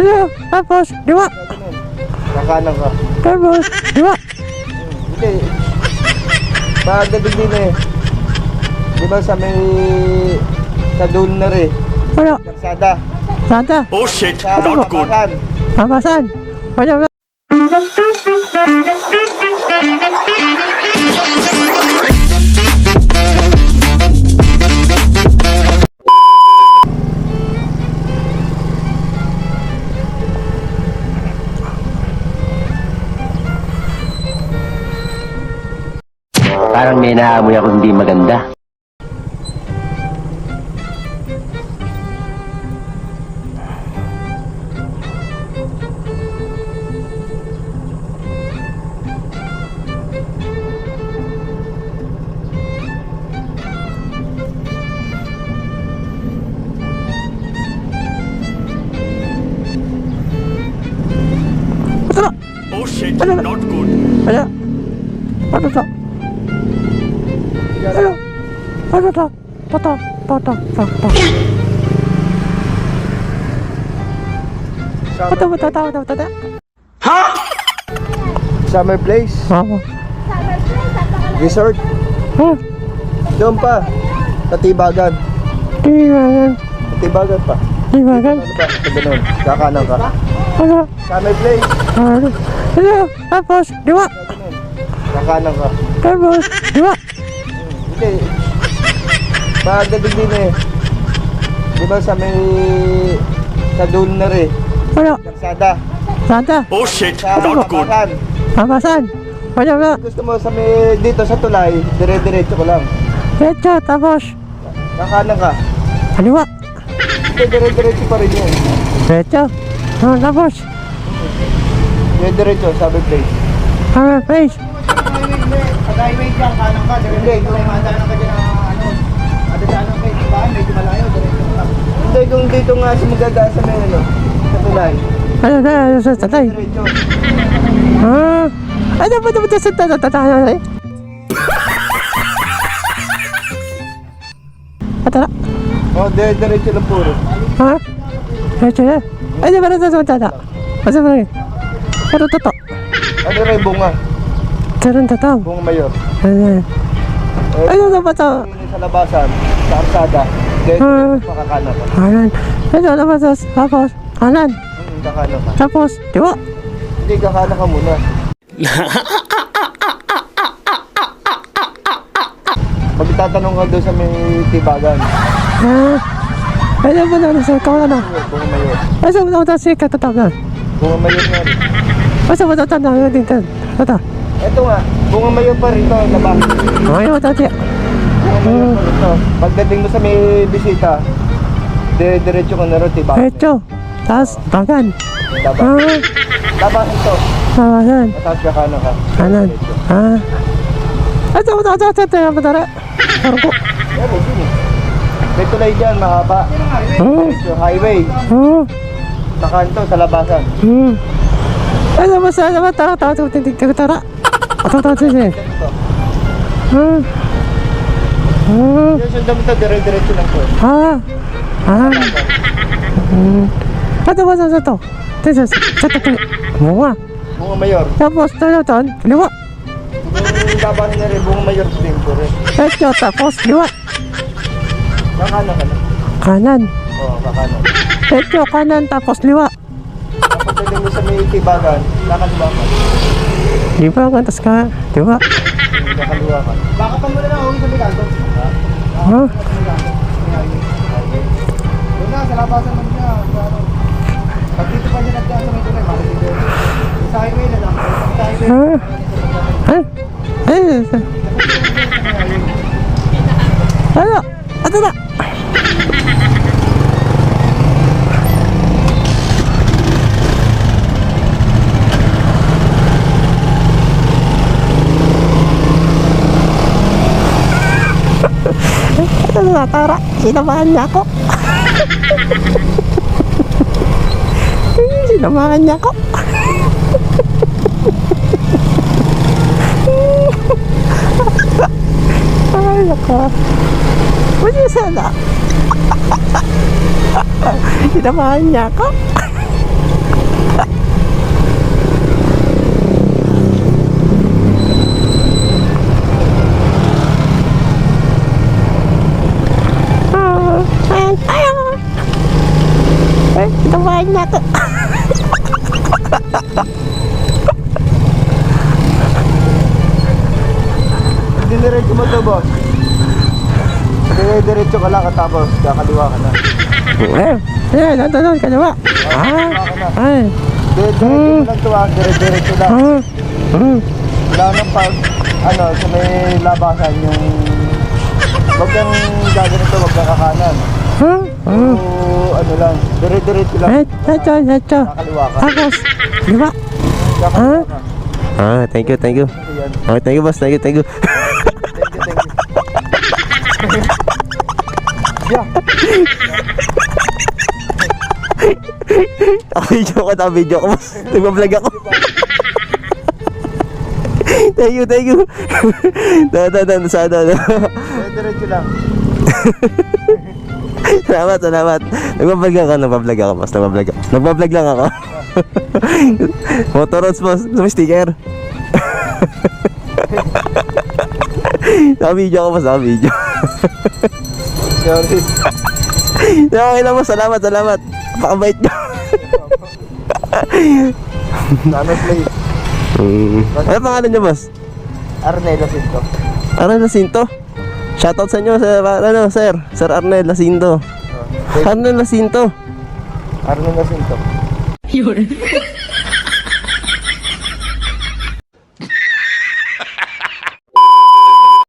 Hello, tapos, diwa. Kakanan ka. Tapos, diwa. Hindi. Pagdating din eh. Di ba sa may... Sa dulo na rin. Ano? Karsada. Santa? Oh shit, Sa not good. Papakan. Papasan? Ano ba? Parang may naamoy ako hindi maganda. Ito na! Oh shit, Ano? not good. Ano? Ano to? Ano? Ano to? Toto, toto, toto. Toto, toto, toto, toto. Summer Place. Oo. Resort. Hmm. Doon pa. Katibagan. Tibagan. Katibagan pa. Tibagan. Ano ba? Sa ganun. Kakanan ka. Ano? Summer Place. Ano? Hello, tapos, diwa. Ganun. Kakanan ka. Tapos, diwa. Hindi. Pagdating din eh. Di ba sa may... Sa dulo na rin. Ano? Karsada. Santa? Oh shit, Sa not good. Papakan. Papasan? Ano ba? Gusto mo sa may... Dito sa tulay, dire-diretso ko lang. Diretso, tapos, Kakanan ka. kaliwa. Hindi, dire-diretso pa rin yun. Diretso. Oh, tapos, Dire-diretso, Summer Place. Summer Place. Pag-highway dyan, kanan ka. Hindi, kung may madaanan ka dyan na ano, madadaanan ka yung bahan, medyo malayo, diretso ka lang. Hindi, kung dito nga sa magdadaan sa may ano, sa tulay. Ano na, sa tatay? Diretso. Ah, ano ba ito sa tatay? Atara, Oh, diretso lang puro. ha? Diretso na. Ano ba ito sa tatay? Ano ba rin? Ano toto? Ano rin, bunga? Sarang tatang. Bunga mayor. Ano? Eh, Ano na ba ito? sa labasan, sa arsada. Diretso, makakanan ka. Kanan. Ano na ba ito? Tapos, kanan. Kakanan ka. Tapos, diwa. Hindi, kakanan ka muna. Magtatanong ka doon sa may tibagan. Ah, ano ba na sa kawan na? Bunga mayor. Ano ba ito si katatang? Bunga mayor nga rin. Ano ba ito tanang din tan? Ito. Ito nga, bunga mayor pa rin ito, labas. Ay, ito siya. Bunga mayor pa rin ito. Pagdating mo sa may bisita, diretso ka na rin, tibagan. Diretso. Tapos, bagan. Labas. Ah, Labas ito. bagan. Tapos kakanan ka. Kanan. Diretso. Ah. Ito, matara. Parko. Yan, yun eh. May tulay dyan, mahaba. Oh. Diretso, highway. Oh. Sa kanto, sa labasan. Ano ba sa naman? Tara. Ito, siya. Ganito. Ah. Ah. Yung sundan mo ito, diretso lang po. Ah. Ah. Ano ba sa ito? Ito. Bunga. Bunga mayor. Tapos, ito, liwa. Yung labasan na rin, bunga mayor din po rin. Ito, tapos, liwa. Kakanan ka na. Kanan. Oo, kakanan. Ito, kanan, tapos, liwa. Pagdating mo sa may tibagan, kakaliwa ka. Di ba, kantas ka? Liwa. Kakaliwa ka. Baka pa muna na, huwag sa may kanto. Ah. Doon na, sa labasan mo niya. Pag dito pa niya nagdaan sa may tulay, makikita yun. Sa highway na lang. Sa highway. Ah. Ay. Ano? Ito na. Ito na, tara. Sinamahan niya ako. Sinamahan niya ako. Ay, nako. Pwede sana. Sinamahan niya ako. Kain na to. Diniretso mo to, boss. Diretso ka lang tapos kakaliwa ka na. Doon, kaliwa. Ay. Diretso mo lang to, diretso lang. Wala nang pag, sa may labasan yung... Huwag kang gaganito, huwag kang kakanan. Lang, diretso lang. Ito. Kakaliwa ka. Tapos, diba? Kakaliwa ka. Thank you. Ayan. Thank you, boss. Thank you. Thank you. Yeah. Video ko, boss. Nagpa-vlog ako. Thank you. Sana. Diretso lang. Salamat. Nagpa-vlog ako, boss. Nagpa-vlog lang ako. Motorods, boss. Gusto mo sticker? Naka-video ako, boss. Naka-video. Sorry. Okay lang, boss. Salamat. Pakabait nyo. Ano play? Ano pangalan nyo, boss? Arnel Jacinto. Arnel Jacinto? Shoutout sa inyo, sir. Sir Arnel Jacinto. Arnel Jacinto. Arnel Jacinto.